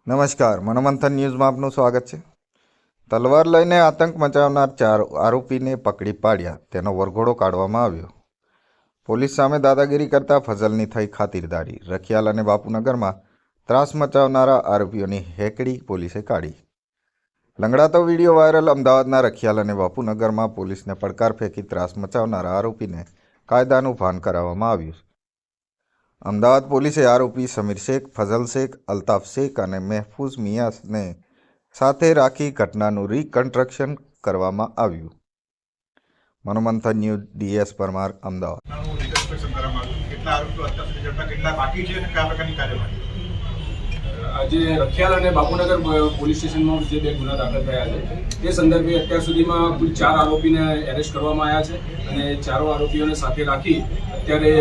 નમસ્કાર, મનોમંથન ન્યૂઝમાં આપનું સ્વાગત છે। તલવાર લઈને આતંક મચાવનાર 4 આરોપીને પકડી પાડ્યા, તેનો વરઘોડો કાઢવામાં આવ્યો। પોલીસ સામે દાદાગીરી કરતા ફઝલની થઈ ખાતિરદારી। રખિયાલ અને બાપુનગરમાં ત્રાસ મચાવનારા આરોપીઓની હેકડી પોલીસે કાઢી। લંગડાતો વિડીયો વાયરલ। અમદાવાદના રખિયાલ અને બાપુનગરમાં પોલીસને પડકાર ફેંકી ત્રાસ મચાવનારા આરોપીને કાયદાનું ભાન કરાવવામાં આવ્યું। અમદાવાદ પોલીસે આરોપી સમીર શેખ, ફઝલ શેખ, અલ્તાફ શેખ અને મહેફૂઝ મિયાને સાથે રાખી ઘટનાનું રિકન્સ્ટ્રક્શન કરવામાં આવ્યું। મનોમંથન ન્યૂઝ, DS પરમાર, અમદાવાદ। આજે રખિયાલ અને બાપુનગર પોલીસ સ્ટેશનમાં જે 2 ગુના દાખલ થયા છે તે સંદર્ભે અત્યાર સુધીમાં કુલ 4 આરોપીને એરેસ્ટ કરવામાં આવ્યા છે અને 4 આરોપીઓને સાથે રાખી અત્યારે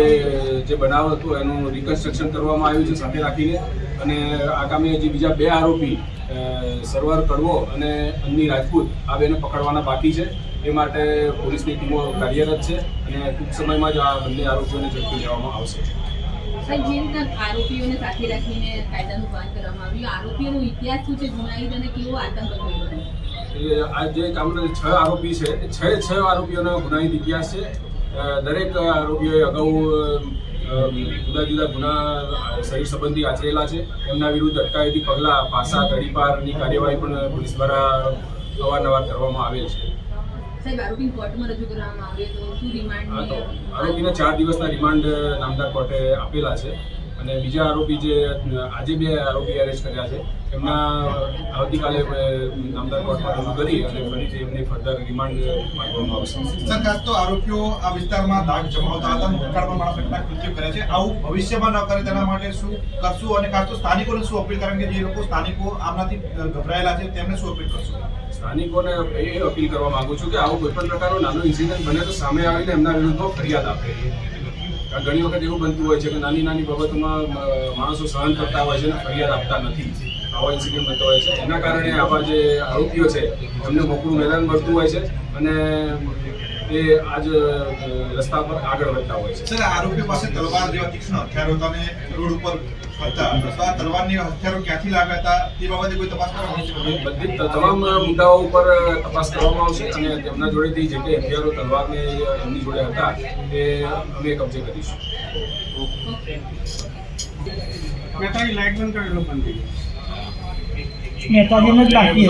જે બનાવ હતો એનું રિકન્સ્ટ્રક્શન કરવામાં આવ્યું છે સાથે રાખીને। અને આગામી જે બીજા 2 આરોપી સરવર કડવો અને અન્ની રાજપૂત આ બેને પકડવાના બાકી છે। એ માટે પોલીસની ટીમો કાર્યરત છે અને ટૂંક સમયમાં જ આ બંને આરોપીઓને ઝડપી લેવામાં આવશે। સાહેબ, જે રીતના આરોપીઓને સાથે રાખીને કાયદાનું પાલન કરવામાં આવ્યું, આરોપીઓનો ઇતિહાસ શું છે જુનાગઢ અને કેવો આતંક હતો? આ જે કામના 6 આરોપી છે, 6 આરોપીઓનો ગુનાહિત ઇતિહાસ છે। દરેક આરોપીઓએ અગાઉ જુદા જુદા ગુના શરીર સંબંધી આચરેલા છે। એમના વિરુદ્ધ અટકાયતી પગલાં, પાસા, તડીપારની કાર્યવાહી પણ પોલીસ દ્વારા અવારનવાર કરવામાં આવેલ છે। સાહેબ, આરોપીને કોર્ટમાં રજૂ કરવામાં આવે તો શું રિમાન્ડ? આરોપીને 4 દિવસના રિમાન્ડ નામદાર કોર્ટે આપેલા છે અને બીજા આરોપી જે આજે 2 આરોપી એરેસ્ટ કર્યા છે એમના આવતીકાલે નામદાર કોર્ટમાં રજૂ કરી અને ફરીથી એમને ફર્ધર રિમાન્ડ માંગવામાં આવશે। સર, ખાસ તો આરોપીઓ આ વિસ્તારમાં દાગ જમાવતા હતા, ભૂતકાળમાં માણસ કેટલાક કૃત્યો કરે છે, આવું ભવિષ્યમાં ન કરે તેના માટે શું કરશું? અને ખાસ તો સ્થાનિકોને શું અપીલ? કારણ કે જે લોકો સ્થાનિકો આમનાથી ગભરાયેલા છે તેમને શું અપીલ કરશું? સ્થાનિકોને એ અપીલ કરવા માંગુ છું કે આવો કોઈ પણ પ્રકારનો નાનો ઇન્સિડન્ટ બને તો સામે આવીને એમના વિરુદ્ધમાં ફરિયાદ આપે। ઘણી વખત એવું બનતું હોય છે કે નાની નાની બાબતોમાં માણસો સહન કરતા હોય છે અને ફરિયાદ આપતા નથી, આવા ઇન્સિડન્ટ બનતો હોય છે। એના કારણે આવા જે આરોપીઓ છે એમને મોકળું મેદાન મળતું હોય છે અને એ આજ રસ્તા પર આગળ વધતા હોય છે। સર, આરોપીઓ પાસે તલવાર જેવા તીક્ષ્ણ હથિયારો હતા અને રોડ ઉપર ફરતા, તો આ તલવારની હથિયારો ક્યાંથી લાવ્યા હતા તે બાબતે કોઈ તપાસ કરવામાં આવશે? બધી તમામ મુદ્દાઓ ઉપર તપાસ કરવામાં આવશે અને તેમના જોડેથી જે કંઈ હથિયારો તલવારને એમની જોડે હતા એ અમે કબજે કરીશું। લાઈટ બંધ કરેલો બંધ થઈ નેતાજીને જ બાકી